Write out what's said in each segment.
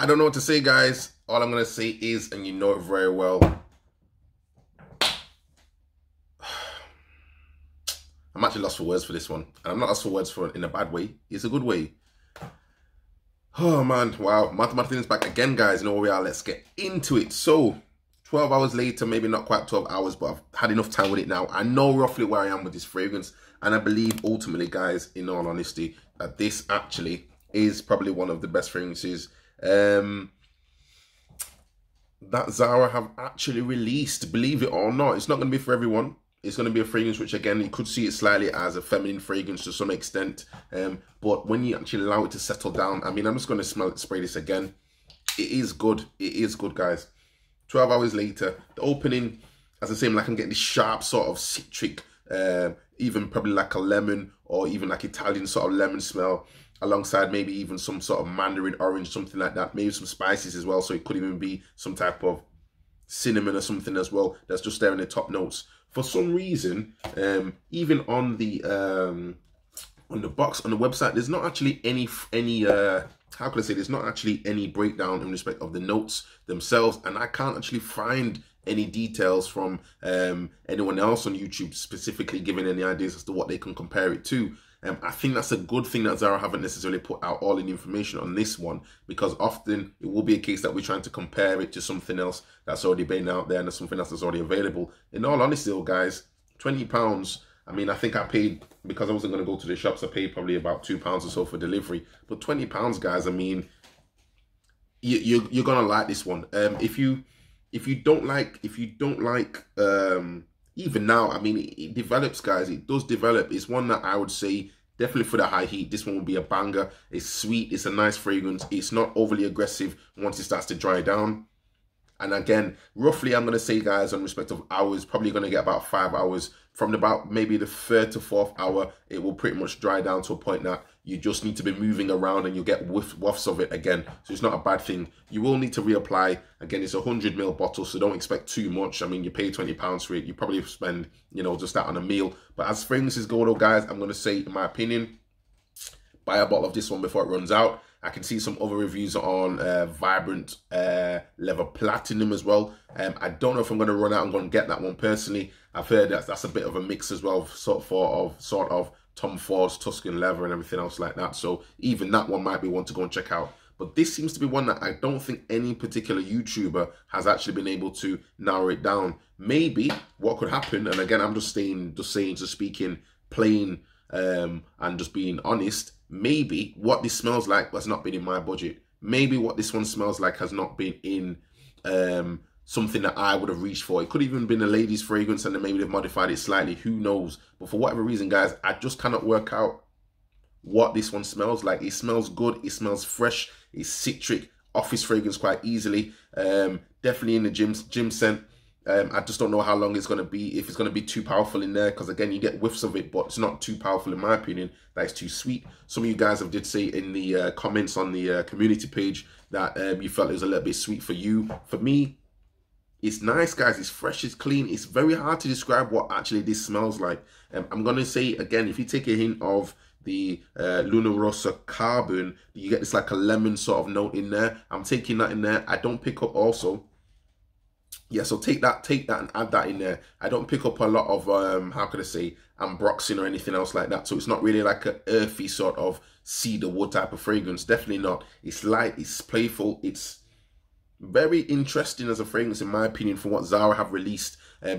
I don't know what to say, guys. All I'm going to say is, and you know it very well, I'm actually lost for words for this one. And I'm not lost for words for it in a bad way. It's a good way. Oh, man. Wow. Mathematics is back again, guys. You know where we are. Let's get into it. So, 12 hours later, maybe not quite 12 hours, but I've had enough time with it now. I know roughly where I am with this fragrance. And I believe, ultimately, guys, in all honesty, that this actually is probably one of the best fragrances that Zara have actually released. Believe it or not, it's not going to be for everyone. It's going to be a fragrance which, again, you could see it slightly as a feminine fragrance to some extent. But when you actually allow it to settle down, I mean, I'm just going to spray this again. It is good. It is good, guys. 12 hours later, the opening, as I say, like I'm getting this sharp sort of citric, even probably like a lemon or even like Italian sort of lemon smell, alongside maybe even some sort of mandarin orange, something like that. Maybe some spices as well. So it could even be some type of cinnamon or something as well. That's just there in the top notes. For some reason, even on the box, on the website, there's not actually any how can I say, there's not actually any breakdown in respect of the notes themselves, and I can't actually find any details from anyone else on YouTube specifically giving any ideas as to what they can compare it to. I think that's a good thing that Zara haven't necessarily put out all the information on this one, because often it will be a case that we're trying to compare it to something else that's already been out there and there's something else that's already available. In all honesty though, guys, £20, I mean, I think I paid, because I wasn't going to go to the shops, I paid probably about £2 or so for delivery. But £20, guys, I mean, you're going to like this one. If you don't like, even now, I mean, it develops, guys. It does develop. It's one that I would say definitely for the high heat, this one will be a banger. It's sweet. It's a nice fragrance. It's not overly aggressive once it starts to dry down. And again, roughly, I'm going to say, guys, on respect of hours, probably going to get about 5 hours. From about maybe the 3rd to 4th hour, it will pretty much dry down to a point that you just need to be moving around and you get wafts of it again. So it's not a bad thing. You will need to reapply. Again, it's a 100ml bottle, so don't expect too much. I mean, you pay £20 for it. You probably spend, you know, just that on a meal. But as fragrances go, though, guys, I'm going to say, in my opinion, buy a bottle of this one before it runs out. I can see some other reviews on Vibrant Leather Platinum as well. I don't know if I'm going to run out. I'm going to get that one personally. I've heard that that's a bit of a mix as well, sort of Tom Ford's Tuscan leather and everything else like that. So even that one might be one to go and check out. But this seems to be one that I don't think any particular YouTuber has actually been able to narrow it down. Maybe what could happen, and again, I'm just speaking plain and just being honest, maybe what this smells like has not been in my budget. Maybe what this one smells like has not been in something that I would have reached for. It could even been a lady's fragrance and then maybe they've modified it slightly. Who knows? But for whatever reason, guys, I just cannot work out what this one smells like. It smells good. It smells fresh. It's citric. Office fragrance quite easily. Definitely in the gym scent. I just don't know how long it's going to be, if it's going to be too powerful in there, because again, you get whiffs of it, but it's not too powerful in my opinion. That is too sweet. Some of you guys have did say in the comments on the community page that you felt it was a little bit sweet for you. For me, it's nice, guys. It's fresh, it's clean. It's very hard to describe what actually this smells like. I'm going to say, again, if you take a hint of the Luna Rossa Carbon, you get this like a lemon sort of note in there. I'm taking that in there. I don't pick up also, yeah, so take that and add that in there. I don't pick up a lot of, how could I say, ambroxan or anything else like that. So it's not really like an earthy sort of cedar wood type of fragrance. Definitely not. It's light, it's playful, it's very interesting as a fragrance in my opinion for what Zara have released.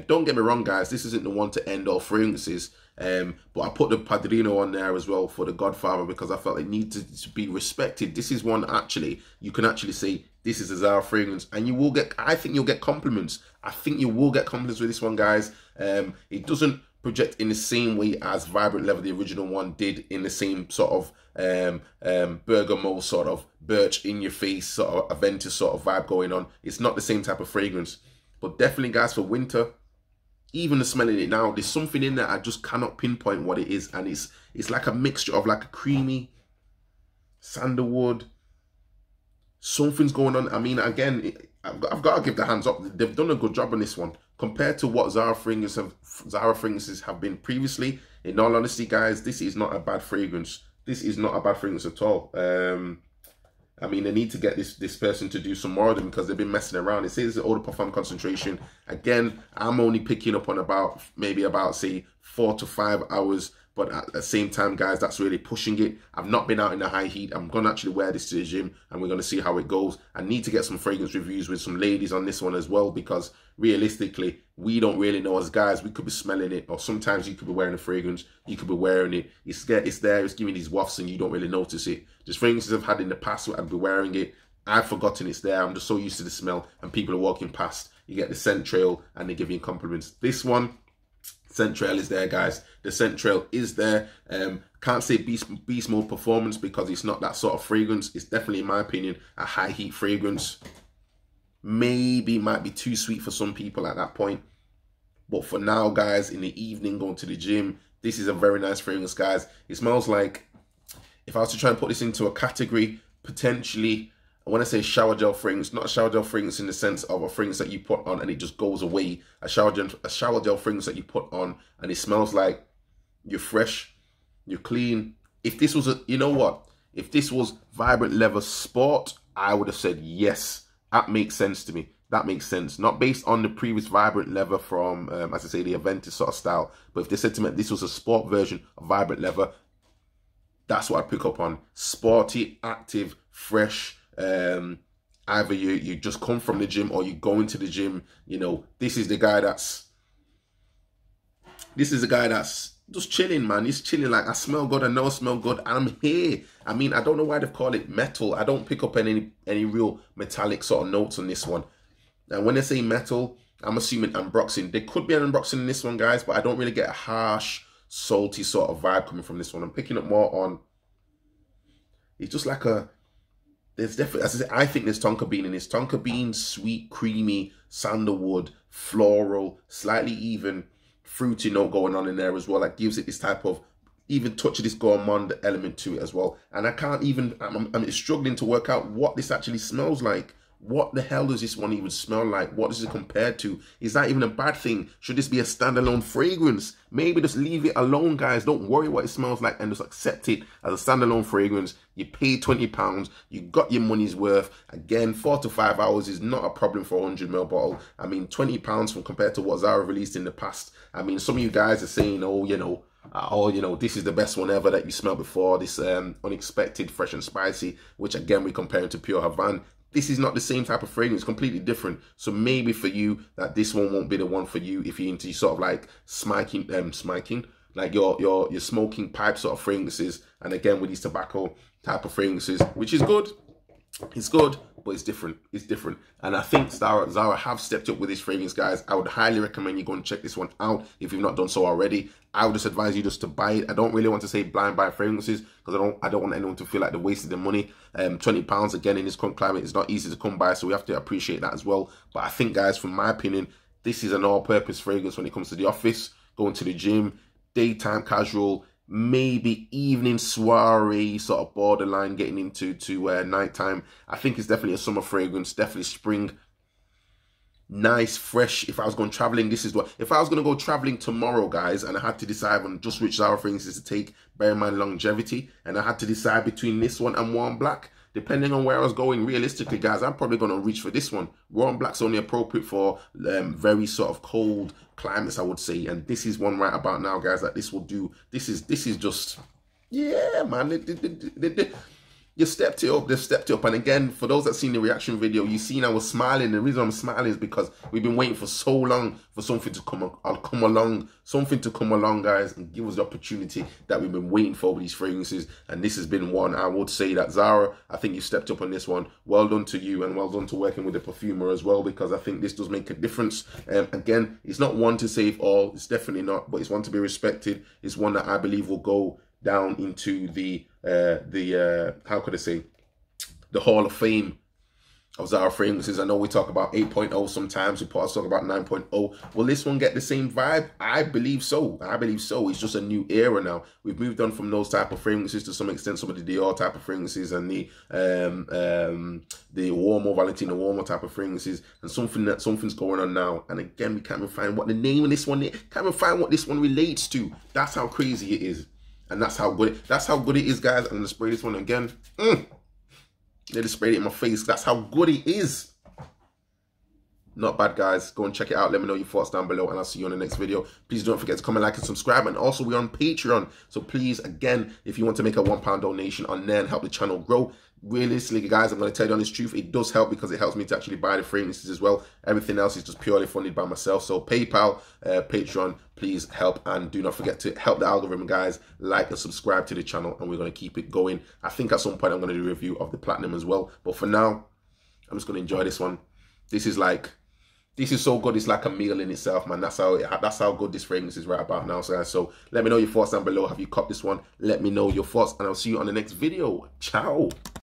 Don't get me wrong, guys, this isn't the one to end all fragrances. But I put the Padrino on there as well for the Godfather because I felt it needed to be respected. This is one actually, you can actually say, this is a Zara fragrance, and you will get, I think you'll get compliments. I think you will get compliments with this one, guys. It doesn't project in the same way as Vibrant Leather, the original one, did, in the same sort of bergamot, sort of birch in your face, sort of Aventus sort of vibe going on. It's not the same type of fragrance, but definitely, guys, for winter, even the smelling it now, there's something in there I just cannot pinpoint what it is, and it's like a mixture of like a creamy sandalwood. Something's going on. I mean, again, I've got to give the hands up. They've done a good job on this one compared to what Zara fragrances have been previously. In all honesty, guys, this is not a bad fragrance. This is not a bad fragrance at all. I mean, they need to get this person to do some more of them because they've been messing around. It says the order perform concentration. Again, I'm only picking up on maybe about say 4 to 5 hours. But at the same time, guys, that's really pushing it. I've not been out in the high heat. I'm going to actually wear this to the gym and we're going to see how it goes. I need to get some fragrance reviews with some ladies on this one as well, because realistically, we don't really know as guys. We could be smelling it, or sometimes you could be wearing a fragrance. You could be wearing it. It's there. It's giving these wafts and you don't really notice it. Just fragrances I've had in the past where I'd be wearing it. I've forgotten it's there. I'm just so used to the smell and people are walking past. You get the scent trail and they give you compliments. This one, scent trail is there, guys. The scent trail is there. Can't say beast mode performance because it's not that sort of fragrance. It's definitely, in my opinion, a high heat fragrance. Maybe might be too sweet for some people at that point. But for now, guys, in the evening, going to the gym, this is a very nice fragrance, guys. It smells like, if I was to try and put this into a category, potentially, when I say shower gel fragrance, not a shower gel fragrance in the sense of a fragrance that you put on and it just goes away. A shower gel fragrance that you put on and it smells like you're fresh, you're clean. If this was you know what? If this was Vibrant Leather Sport, I would have said yes. That makes sense to me. That makes sense. Not based on the previous Vibrant Leather from, as I say, the Aventus sort of style. But if they said to me this was a sport version of Vibrant Leather, that's what I pick up on. Sporty, active, fresh. Either you just come from the gym or you go into the gym. You know, this is the guy that's just chilling, man. He's chilling like, I smell good, I know I smell good, and I'm here. I mean, I don't know why they've called it metal. I don't pick up any real metallic sort of notes on this one. And when they say metal, I'm assuming ambroxan. There could be an ambroxan in this one, guys, but I don't really get a harsh, salty sort of vibe coming from this one. I'm picking up more on, it's just like a, there's definitely, as I say, I think there's tonka bean in this. Tonka bean, sweet, creamy, sandalwood, floral, slightly even fruity note going on in there as well. That gives it this type of even touch of this gourmand element to it as well. And I can't even, I'm struggling to work out what this actually smells like. What the hell does this one even smell like? What does it compare to? Is that even a bad thing? Should this be a standalone fragrance? Maybe just leave it alone, guys. Don't worry what it smells like and just accept it as a standalone fragrance. You paid £20. You got your money's worth. Again, 4 to 5 hours is not a problem for a 100ml bottle. I mean, £20 from compared to what Zara released in the past. I mean, some of you guys are saying, oh, you know, this is the best one ever that you smelled before. This unexpected, fresh and spicy, which again, we're comparing to Pure Havana. This is not the same type of fragrance, completely different. So maybe for you, that this one won't be the one for you if you're into sort of like smoking, like your smoking pipe sort of fragrances. And again, with these tobacco type of fragrances, which is good. It's good, but it's different. It's different. And I think Zara have stepped up with this fragrance, guys. I would highly recommend you go and check this one out if you've not done so already. I would just advise you just to buy it. I don't really want to say blind buy fragrances because I don't want anyone to feel like they wasted their money. £20 again in this current climate is not easy to come by, so we have to appreciate that as well. But I think, guys, from my opinion, this is an all-purpose fragrance when it comes to the office, going to the gym, daytime casual, maybe evening soiree, sort of borderline getting into nighttime. I think it's definitely a summer fragrance, definitely spring. Nice, fresh. If I was going traveling, this is what, if I was going to go traveling tomorrow, guys, and I had to decide on just which Zara fragrances to take, bear in mind longevity, and I had to decide between this one and Warm Black, depending on where I was going, realistically, guys, I'm probably going to reach for this one. Warm Black's only appropriate for very sort of cold climates, I would say. And this is one right about now, guys, that this will do. This is just, yeah, man. You stepped it up, they've stepped it up. And again, for those that seen the reaction video, you seen I was smiling. The reason I'm smiling is because we've been waiting for so long for something to come along, guys, and give us the opportunity that we've been waiting for with these fragrances. And this has been one. I would say that Zara, I think you stepped up on this one. Well done to you, and well done to working with the perfumer as well, because I think this does make a difference. Again, it's not one to save all. It's definitely not, but it's one to be respected. It's one that I believe will go down into the how could I say, the Hall of Fame of Zara fragrances. I know we talk about 8.0 sometimes, we talk about 9.0. Will this one get the same vibe? I believe so. I believe so. It's just a new era now. We've moved on from those type of fragrances to some extent, some of the Dior type of fragrances and the Uomo, Valentino Uomo type of fragrances, and something's going on now. And again, we can't even find what the name of this one is. Can't even find what this one relates to. That's how crazy it is. And that's how good it is, guys. I'm gonna spray this one again. They just sprayed it in my face. That's how good it is. Not bad, guys. Go and check it out. Let me know your thoughts down below, and I'll see you on the next video. Please don't forget to comment, like, and subscribe. And also, we're on Patreon. So please, again, if you want to make a £1 donation on there and help the channel grow, realistically, guys, I'm going to tell you the honest truth. It does help because it helps me to actually buy the fragrances as well. Everything else is just purely funded by myself. So PayPal, Patreon, please help. And do not forget to help the algorithm, guys. Like and subscribe to the channel, and we're going to keep it going. I think at some point I'm going to do a review of the Platinum as well. But for now, I'm just going to enjoy this one. This is so good. It's like a meal in itself, man. That's how good this fragrance is right about now, guys. So let me know your thoughts down below. Have you copped this one? Let me know your thoughts, and I'll see you on the next video. Ciao.